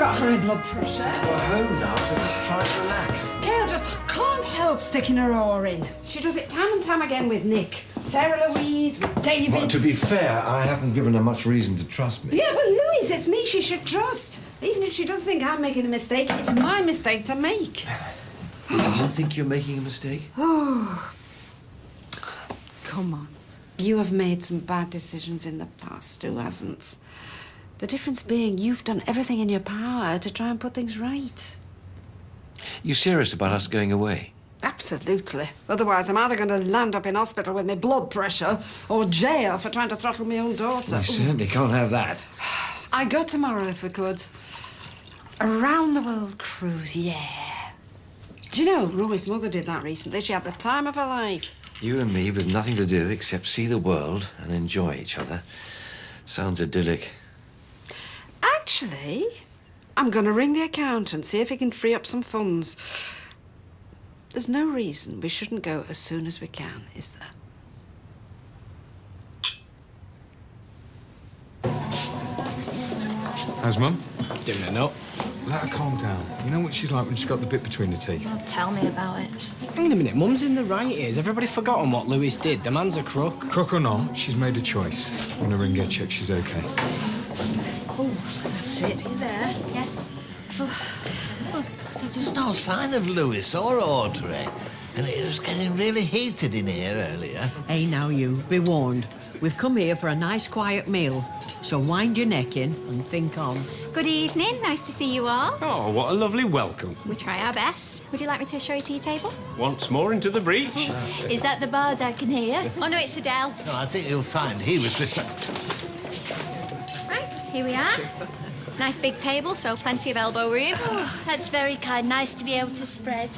got high blood pressure. Well, home now, so let's try to relax. Gail just can't help sticking her oar in. She does it time and time again with Nick, Sarah Louise, with David. Well, to be fair, I haven't given her much reason to trust me. Yeah, but Louise, it's me she should trust. Even if she does think I'm making a mistake, it's my mistake to make. You think you're making a mistake? Oh, come on. You have made some bad decisions in the past, who hasn't? The difference being you've done everything in your power to try and put things right. You serious about us going away? Absolutely. Otherwise, I'm either going to land up in hospital with my blood pressure or jail for trying to throttle my own daughter. We certainly can't have that. I'd go tomorrow if I could. A round-the-world cruise, yeah. Do you know, Rory's mother did that recently. She had the time of her life. You and me with nothing to do except see the world and enjoy each other. Sounds idyllic. Actually, I'm going to ring the accountant, see if he can free up some funds. There's no reason we shouldn't go as soon as we can, is there? How's Mum? Giving it a note. Let her calm down. You know what she's like when she's got the bit between her teeth? Oh, tell me about it. Hang on a minute, Mum's in the right here. Has everybody forgotten what Lewis did? The man's a crook. Crook or not, she's made a choice. I'm gonna ring her, check she's okay. Oh, that's it. Are you there? Yes. There's no sign of Lewis or Audrey. And it was getting really heated in here earlier. Hey, now you, be warned. We've come here for a nice, quiet meal. So wind your neck in and think on. Good evening. Nice to see you all. Oh, what a lovely welcome. We try our best. Would you like me to show you tea table? Once more into the breach. Is that the bard I can hear? Oh, no, it's Adele. No, I think you'll find he was with... Right, here we are. Nice big table, so plenty of elbow room. Oh, that's very kind. Nice to be able to spread.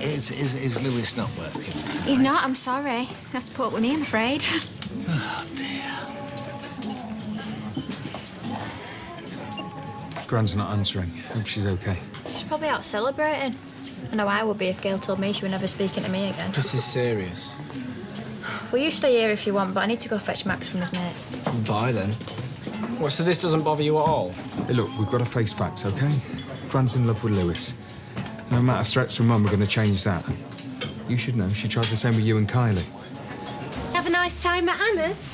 Is Lewis not working tonight? He's not, I'm sorry. You have to put up with me, I'm afraid. Oh, dear. Gran's not answering. Hope she's okay. She's probably out celebrating. I know I would be if Gail told me she was never speaking to me again. This is serious. Well, you stay here if you want, but I need to go fetch Max from his mates. Bye, then. What, so this doesn't bother you at all? Hey, look, we've got to face facts, OK? Gran's in love with Lewis. No matter threats from Mum are going to change that. You should know she tried the same with you and Kylie. Have a nice time at Anna's?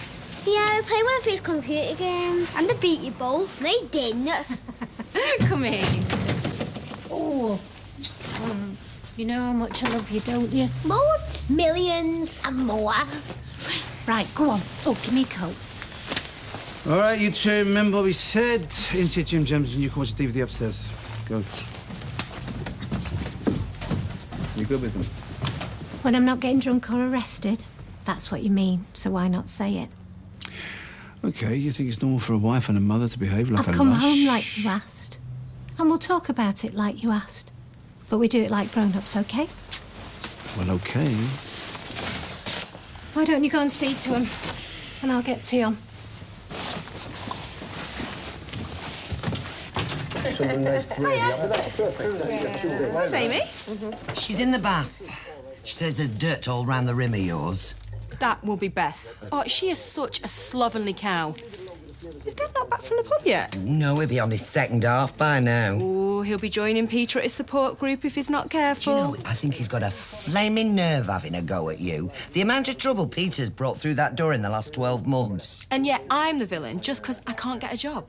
Yeah, we played one of his computer games. And they beat you both. They didn't. Come here. Oh. You know how much I love you, don't you? Loads. Millions. And more. Right, go on. Oh, give me a coat. All right, you two, remember what we said? Into your Jim Gems and you can watch the DVD upstairs. Go. You good with them? When I'm not getting drunk or arrested, that's what you mean, so why not say it? OK, you think it's normal for a wife and a mother to behave like a I've come lush? home like you asked. And we'll talk about it like you asked. But we do it like grown-ups, OK? Well, OK. Why don't you go and see to him, and I'll get tea on. Where's Amy? She's in the bath. She says there's dirt all round the rim of yours. That will be Beth. Oh, she is such a slovenly cow. Is Dad not back from the pub yet? No, he'll be on his second half by now. Oh, he'll be joining Peter at his support group if he's not careful. Do you know, I think he's got a flaming nerve having a go at you. The amount of trouble Peter's brought through that door in the last 12 months. And yet I'm the villain just because I can't get a job.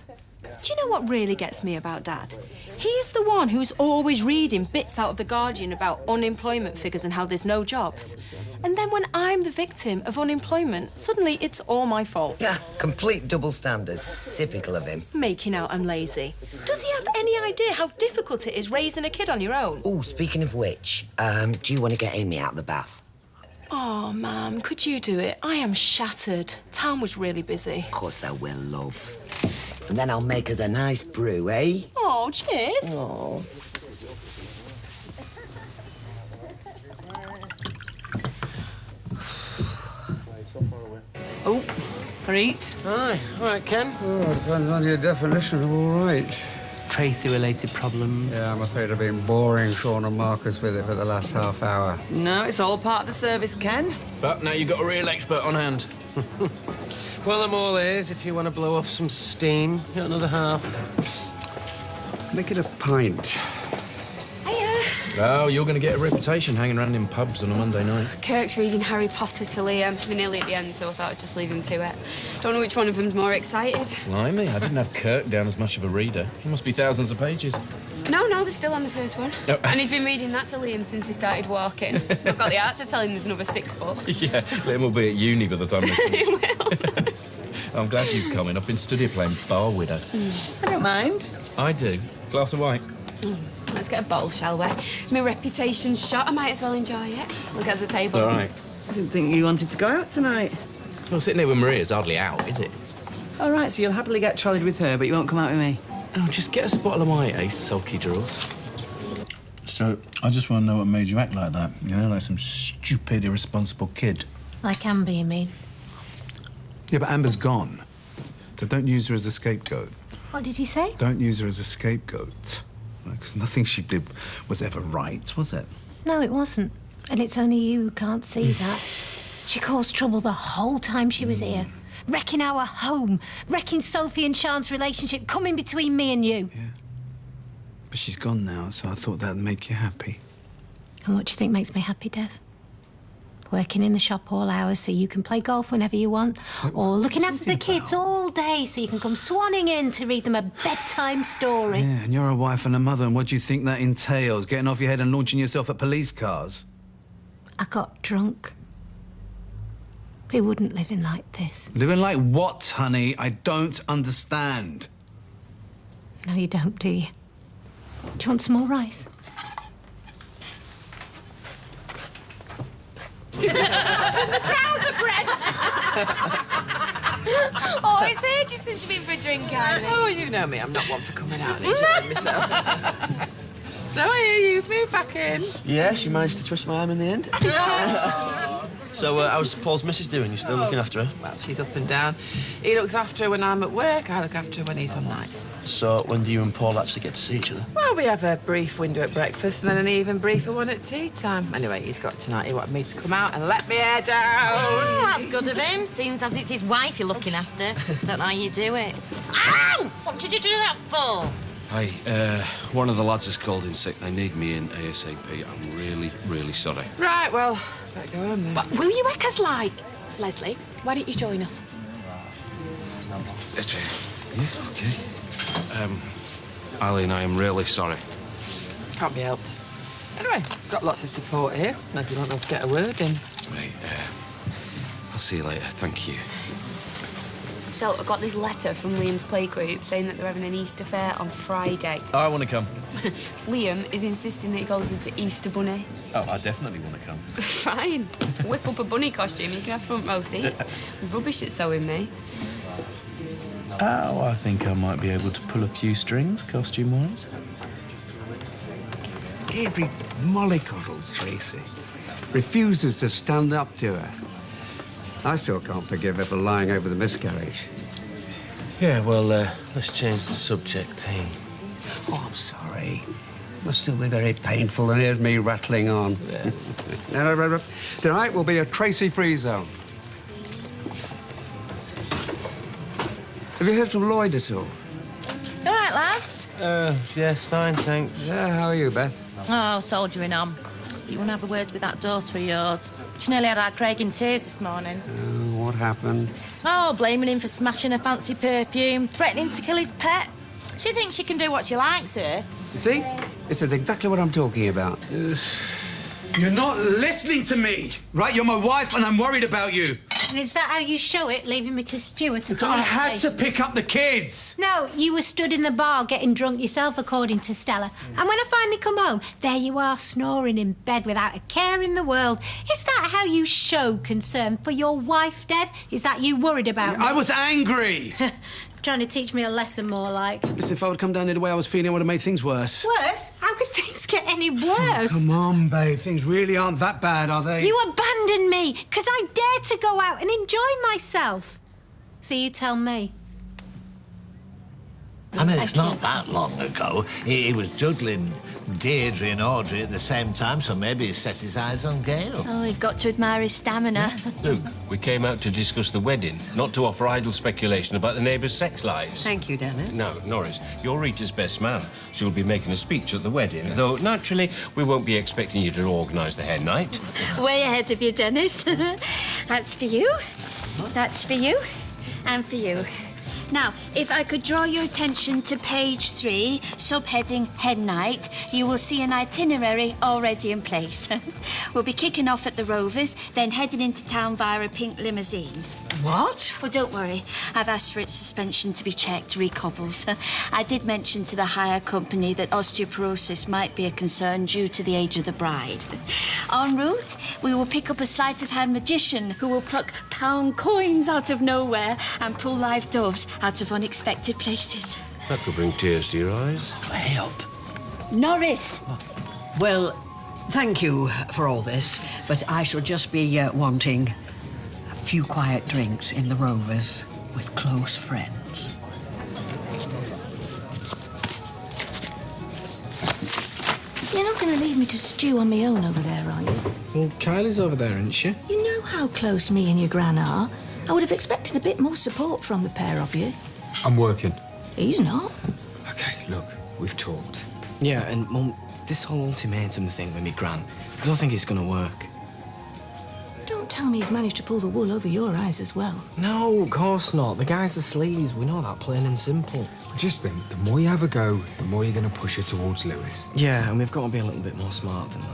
Do you know what really gets me about Dad? He is the one who's always reading bits out of The Guardian about unemployment figures and how there's no jobs. And then when I'm the victim of unemployment, suddenly it's all my fault. Yeah, complete double standards. Typical of him. Making out I'm lazy. Does he have any idea how difficult it is raising a kid on your own? Oh, speaking of which, do you want to get Amy out of the bath? Oh, Ma'am, could you do it? I am shattered. Town was really busy. Of course I will, love. And then I'll make us a nice brew, eh? Oh, cheers. Oh. Oh, Reet. Aye, all right, Ken. Oh, depends on your definition of all right. Tracy-related problems. Yeah, I'm afraid I've been boring Sean and Marcus with it for the last half hour. No, it's all part of the service, Ken. But now you've got a real expert on hand. Well, I'm all ears if you want to blow off some steam. Got another half. Make it a pint. Oh, you're going to get a reputation hanging around in pubs on a Monday night. Kirk's reading Harry Potter to Liam. They're nearly at the end, so I thought I'd just leave him to it. Don't know which one of them's more excited. Blimey, I didn't have Kirk down as much of a reader. He must be thousands of pages. No, they're still on the first one. Oh. And he's been reading that to Liam since he started walking. I've got the heart to tell him there's another 6 books. Yeah, Liam will be at uni by the time they finish. He will. I'm glad you've come in. I've been studying playing Bar Widow. I don't mind. I do. Glass of white. Let's get a bottle, shall we? My reputation's shot. I might as well enjoy it. Look, there's a table. All right. I didn't think you wanted to go out tonight. Well, sitting here with Maria's hardly out, is it? All right, so you'll happily get trolleyed with her, but you won't come out with me. Oh, just get us a bottle of white, eh, sulky draws. So, I just want to know what made you act like that. You know, like some stupid, irresponsible kid. I can be, you mean? Yeah, but Amber's gone. So don't use her as a scapegoat. What did he say? Don't use her as a scapegoat. Because nothing she did was ever right, was it? No, it wasn't. And it's only you who can't see that. She caused trouble the whole time she was here. Wrecking our home, wrecking Sophie and Sean's relationship, coming between me and you. Yeah. But she's gone now, so I thought that'd make you happy. And what do you think makes me happy, Dev? Working in the shop all hours so you can play golf whenever you want, or looking after the kids all day so you can come swanning in to read them a bedtime story. Yeah, and you're a wife and a mother, and what do you think that entails? Getting off your head and launching yourself at police cars? I got drunk. We wouldn't live in like this. Living like what, honey? I don't understand. No, you don't, do you? Do you want some more rice? The trouser press! Oh, it's ages since you've been for a drink, Irene. Oh, you know me. I'm not one for coming out and enjoying myself. So I hear you've moved back in. Yeah, she managed to twist my arm in the end. So, how's Paul's missus doing? You still looking after her? Well, she's up and down. He looks after her when I'm at work. I look after her when he's on nights. So, when do you and Paul actually get to see each other? Well, we have a brief window at breakfast and then an even briefer one at tea time. Anyway, he's got tonight. He wanted me to come out and let me hair down. Oh, that's good of him. Seems as it's his wife you're looking after. Don't know how you do it. Ow! What did you do that for? Hi, one of the lads has called in sick. They need me in ASAP. I'm really, really sorry. Right, well, better go home then. What will you wreck us like? Leslie, why don't you join us? Yeah, okay. Eileen, I am really sorry. Can't be helped. Anyway, got lots of support here. Leslie won't be able to get a word in. Right, I'll see you later. Thank you. So I got this letter from Liam's playgroup saying that they're having an Easter fair on Friday. Oh, I want to come. Liam is insisting that he calls us the Easter Bunny. Oh, I definitely want to come. Fine. Whip up a bunny costume, you can have front row seats. Rubbish at sewing me. Oh, I think I might be able to pull a few strings, costume-wise. Deirdre mollycoddles Tracy. Refuses to stand up to her. I still can't forgive her for lying over the miscarriage. Yeah, well, let's change the subject, team. Oh, I'm sorry. Must still be very painful, and here's me rattling on. Yeah. No. Tonight will be a Tracy-free zone. Have you heard from Lloyd at all? All right, lads? Yes, fine, thanks. Yeah, how are you, Beth? Oh, soldiering on. You want to have a word with that daughter of yours? She nearly had our Craig in tears this morning. Oh, what happened? Oh, blaming him for smashing a fancy perfume, threatening to kill his pet. She thinks she can do what she likes, her. You see? This is exactly what I'm talking about. You're not listening to me, right? You're my wife, and I'm worried about you. And is that how you show it, leaving me to Stuart? I had to pick up the kids. No, you were stood in the bar getting drunk yourself, according to Stella. And when I finally come home, there you are snoring in bed without a care in the world. Is that how you show concern for your wife, Dev? Is that you worried about me? I was angry. Trying to teach me a lesson more like. Listen, if I would come down here the way I was feeling, I would have made things worse. Worse? How could things get any worse? Come on, babe. Things really aren't that bad, are they? You abandoned me because I dared to go out and enjoy myself. So you tell me. I mean, it's not that long ago. He was juggling Deirdre and Audrey at the same time, so maybe he set his eyes on Gail. Oh, you've got to admire his stamina. Luke, we came out to discuss the wedding, not to offer idle speculation about the neighbours' sex lives. Thank you, Dennis. No, Norris, you're Rita's best man. She'll be making a speech at the wedding, though, naturally, we won't be expecting you to organise the hen night. Way ahead of you, Dennis. That's for you. That's for you. And for you. Now, if I could draw your attention to page 3, subheading Hen Night, you will see an itinerary already in place. We'll be kicking off at the Rovers, then heading into town via a pink limousine. What? Well, don't worry. I've asked for its suspension to be checked, recobbled. I did mention to the hire company that osteoporosis might be a concern due to the age of the bride. En route, we will pick up a sleight-of-hand magician who will pluck pound coins out of nowhere and pull live doves out of unexpected places. That could bring tears to your eyes. Way up. Norris! Well, thank you for all this, but I shall just be wanting a few quiet drinks in the Rovers with close friends. You're not going to leave me to stew on my own over there, are you? Well, Kylie's over there, isn't she? You know how close me and your gran are. I would have expected a bit more support from the pair of you. I'm working. He's not. OK, look, we've talked. Yeah, and, Mum, this whole ultimatum thing with me gran, I don't think it's going to work. Don't tell me he's managed to pull the wool over your eyes as well. No, of course not. The guy's a sleaze. We know that, plain and simple. Just think, the more you have a go, the more you're going to push her towards Lewis. Yeah, and we've got to be a little bit more smart than that.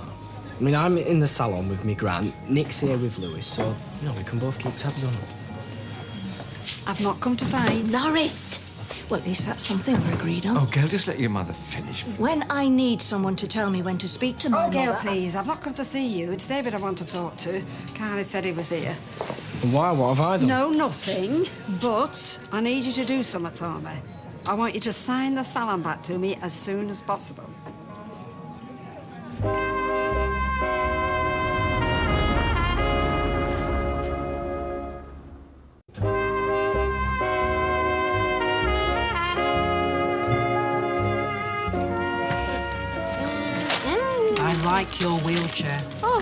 I mean, I'm in the salon with me gran, Nick's here with Lewis, so, you know, we can both keep tabs on him. I've not come to fight. Norris! Well, at least that's something we're agreed on. Oh, Gail, just let your mother finish. When I need someone to tell me when to speak to my Oh, Gail, mother... please. I've not come to see you. It's David I want to talk to. Carly said he was here. Why? What have I done? No, nothing. But I need you to do something for me. I want you to sign the salon back to me as soon as possible. I like your wheelchair. Oh,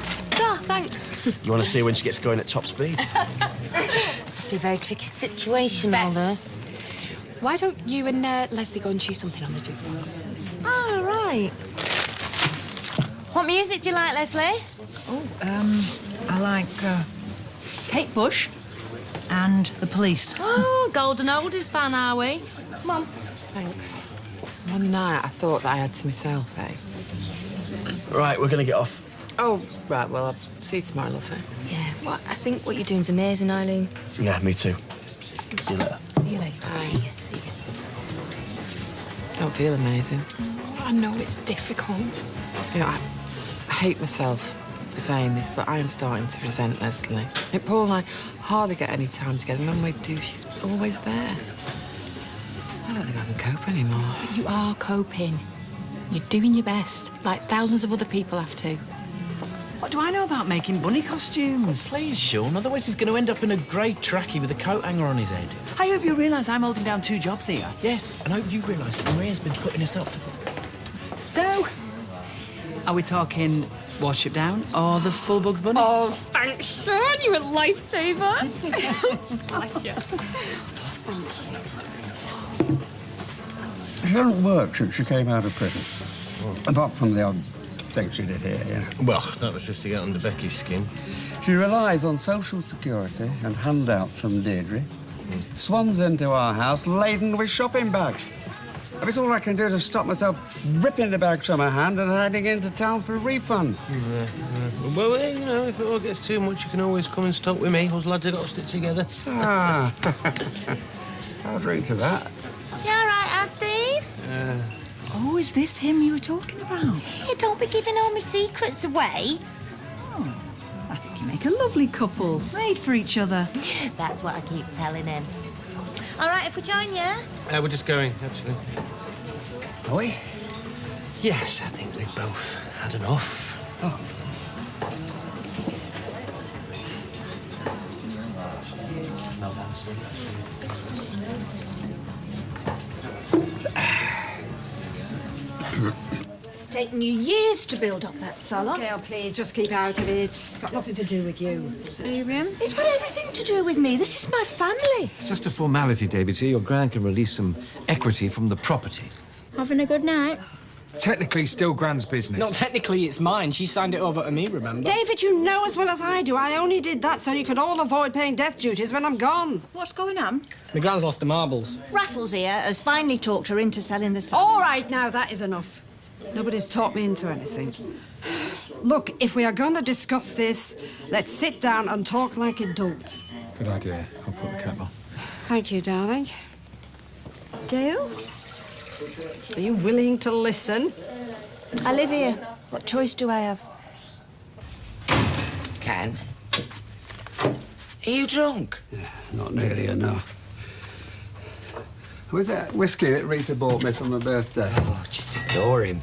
thanks. You want to see when she gets going at top speed? Must be a very tricky situation, all this. Why don't you and Leslie go and choose something on the jukebox? Oh, right. What music do you like, Leslie? I like Kate Bush and the Police. Oh, Golden Oldies fan, are we? Come on. Thanks. One night I thought that I had to myself, eh? Right, we're going to get off. Oh, right, well, I'll see you tomorrow, lovely. Yeah, well, I think what you're doing's amazing, Eileen. Yeah, me too. See you later. See you later. Bye. Don't feel amazing. I know it's difficult. You know, I hate myself for saying this, but I am starting to resent Leslie. Like, Paul and I hardly get any time together, and when we do, she's always there. I don't think I can cope anymore. But you are coping. You're doing your best, like thousands of other people have to. What do I know about making bunny costumes? Please, Sean, otherwise he's going to end up in a grey trackie with a coat hanger on his head. I hope you realise I'm holding down 2 jobs here. Yes, and I hope you realise that Maria's been putting us up for... So, are we talking Warship Down or the full Bugs Bunny? Oh, thanks, Sean. You're a lifesaver. Bless you. She hasn't worked since she came out of prison. Apart from the odd thing she did here, you know. Well, that was just to get under Becky's skin. She relies on social security and handouts from Deirdre. Swans into our house laden with shopping bags. It's all I can do to stop myself ripping the bags from her hand and heading into town for a refund. Well, you know, if it all gets too much, you can always come and stop with me. Us lads have got to stick together. Ah. I'll drink to that. You all right, Al, Steve? Oh, is this him you were talking about? Hey, don't be giving all my secrets away. Oh, I think you make a lovely couple, made for each other. That's what I keep telling him. All right, if we join you? We're just going, actually. Are we? Yes, I think we've both had enough. Oh. It's taken you years to build up that salon. Gail, please, just keep out of it. It's got nothing to do with you. Adrian? It's got everything to do with me. This is my family. It's just a formality, David, so your Gran can release some equity from the property. Having a good night? Technically, still Gran's business. No, technically it's mine. She signed it over to me, remember? David, you know as well as I do, I only did that so you could all avoid paying death duties when I'm gone. What's going on? My Gran's lost the marbles. Raffles here has finally talked her into selling the salon. All right, now, that is enough. Nobody's talked me into anything. Look, if we are going to discuss this, let's sit down and talk like adults. Good idea. I'll put the kettle on. Thank you, darling. Gail? Are you willing to listen? I live here. What choice do I have? Ken? Are you drunk? Yeah, not nearly enough. Was that whiskey that Rita bought me for my birthday? Oh, just ignore him.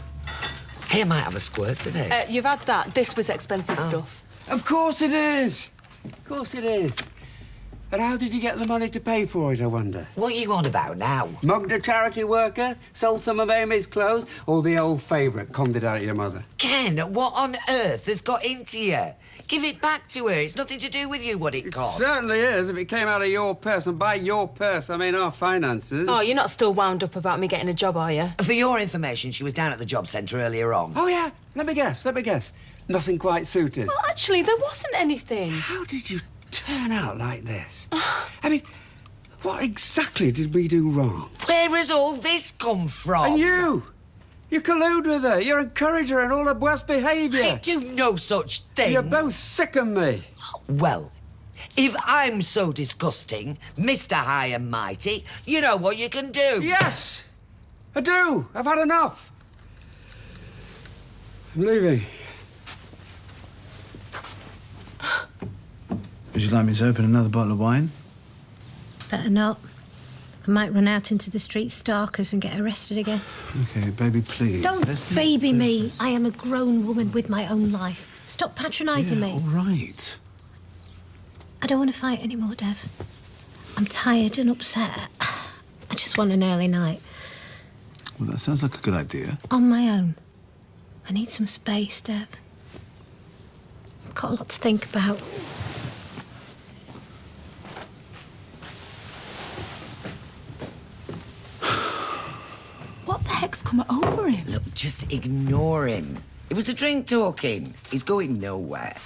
Hey, I might have a squirt of this. You've had that. This was expensive stuff. Of course it is. Of course it is. And how did you get the money to pay for it, I wonder? What are you on about now? Mugged a charity worker, sold some of Amy's clothes, or the old favourite conned it out of your mother? Ken, what on earth has got into you? Give it back to her. It's nothing to do with you what it cost. Certainly is, if it came out of your purse. And by your purse, I mean our finances. Oh, you're not still wound up about me getting a job, are you? For your information, she was down at the job centre earlier on. Oh, yeah? Let me guess. Nothing quite suited. Well, actually, there wasn't anything. How did you turn out like this? I mean, what exactly did we do wrong? Where has all this come from? And you! You collude with her. You encourage her in all her worst behaviour. I do no such thing. You're both sicken me. Well, if I'm so disgusting, Mr. High and Mighty, you know what you can do. Yes, I do. I've had enough. I'm leaving. Would you like me to open another bottle of wine? Better not. I might run out into the street stalkers and get arrested again. Okay, baby, please. Don't baby me. I am a grown woman with my own life. Stop patronising me. All right. I don't want to fight anymore, Dev. I'm tired and upset. I just want an early night. Well, that sounds like a good idea. On my own. I need some space, Dev. I've got a lot to think about. What the heck's come over him? Look, just ignore him. It was the drink talking. He's going nowhere.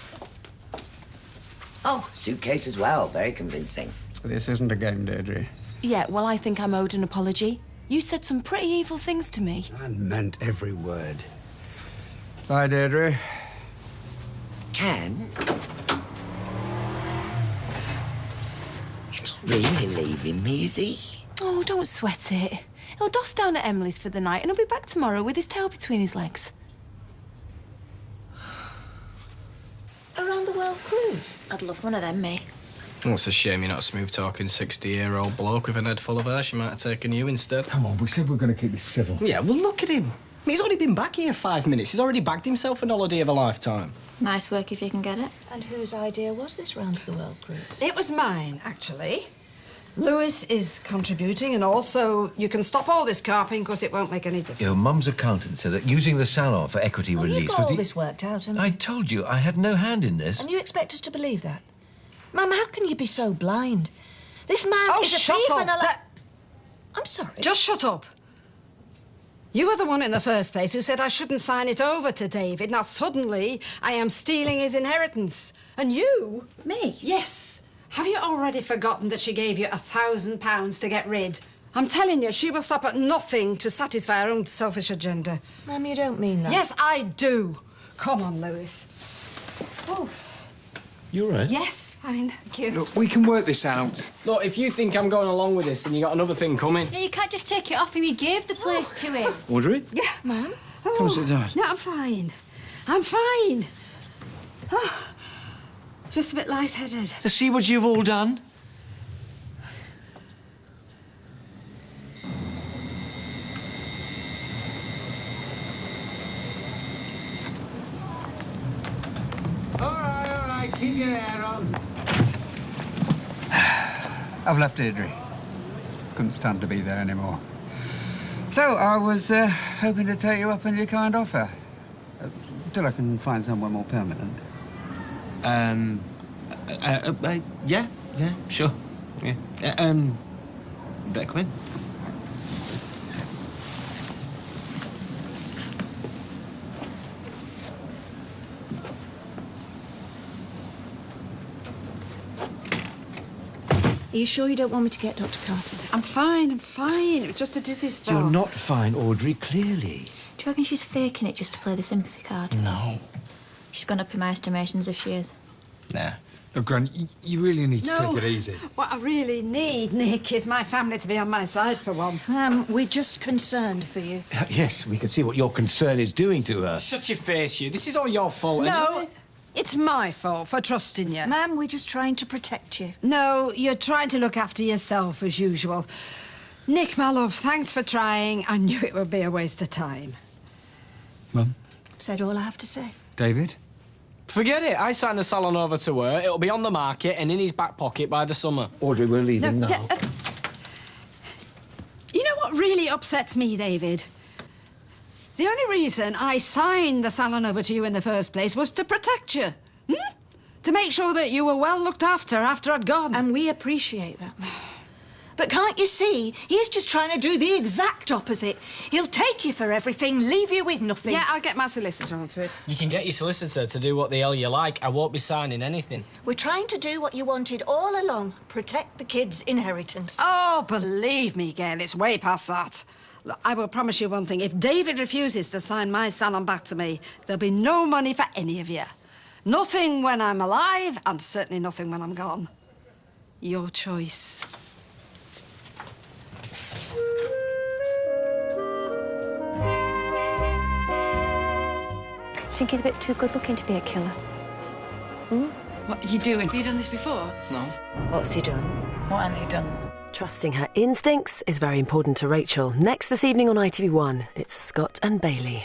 Oh, suitcase as well. Very convincing. This isn't a game, Deirdre. Yeah, well, I think I'm owed an apology. You said some pretty evil things to me. And meant every word. Bye, Deirdre. Ken? He's not really leaving me, is he? Oh, don't sweat it. He'll doss down at Emily's for the night and he'll be back tomorrow with his tail between his legs. Around the world cruise? I'd love one of them, me. Oh, it's a shame you're not a smooth-talking 60-year-old bloke with an head full of hair. She might have taken you instead. Come on, we said we were going to keep this civil. Yeah, well, look at him. I mean, he's only been back here 5 minutes. He's already bagged himself an holiday of a lifetime. Nice work if you can get it. And whose idea was this round the world cruise? It was mine, actually. Lewis is contributing, and also you can stop all this carping because it won't make any difference. Your mum's accountant said that using the salon for equity release You've got all this worked out, haven't you? I told you I had no hand in this. And you expect us to believe that? Mum, how can you be so blind? This man is a shut thief up. and a I'm sorry. Just shut up. You were the one in the first place who said I shouldn't sign it over to David. Now, suddenly, I am stealing his inheritance. And you... Me? Yes. Have you already forgotten that she gave you £1,000 to get rid? I'm telling you, she will stop at nothing to satisfy her own selfish agenda. Mum, you don't mean that. Yes, I do. Come on, Lewis. Oh. You all right? Yes, fine, thank you. Look, we can work this out. Look, if you think I'm going along with this, then you got another thing coming. Yeah, you can't just take it off him. You gave the place to him. Audrey? Yeah, Mum. Oh, Come and sit down. No, I'm fine. I'm fine. Oh, just a bit lightheaded. To see what you've all done? All right, keep your hair on. I've left Deirdre. Couldn't stand to be there anymore. So, I was hoping to take you up on your kind offer. Till I can find somewhere more permanent. Yeah, sure. Yeah. Better come in. Are you sure you don't want me to get Dr. Carter? I'm fine. It was just a dizzy spell. You're not fine, Audrey, clearly. Do you reckon she's faking it just to play the sympathy card? No. She's gone up in my estimations if she is. Nah. Look, Gran, you really need to No. take it easy. What I really need, Nick, is my family to be on my side for once. We're just concerned for you. Yes, we can see what your concern is doing to her. Shut your face, you. This is all your fault. No, it's my fault for trusting you. Ma'am, we're just trying to protect you. No, you're trying to look after yourself as usual. Nick, my love, thanks for trying. I knew it would be a waste of time. Mum? Said all I have to say. David? Forget it. I signed the salon over to her. It'll be on the market and in his back pocket by the summer. Audrey, we're leaving now. You know what really upsets me, David? The only reason I signed the salon over to you in the first place was to protect you. To make sure that you were well looked after I'd gone. And we appreciate that, ma'am. But can't you see? He's just trying to do the exact opposite. He'll take you for everything, leave you with nothing. Yeah, I'll get my solicitor onto it. You can get your solicitor to do what the hell you like. I won't be signing anything. We're trying to do what you wanted all along. Protect the kids' inheritance. Oh, believe me, Gail, it's way past that. Look, I will promise you one thing. If David refuses to sign my salon back to me, there'll be no money for any of you. Nothing when I'm alive, and certainly nothing when I'm gone. Your choice. I think he's a bit too good-looking to be a killer. What are you doing? Have you done this before? No. What's he done? What hasn't he done? Trusting her instincts is very important to Rachel. Next this evening on ITV1, it's Scott and Bailey.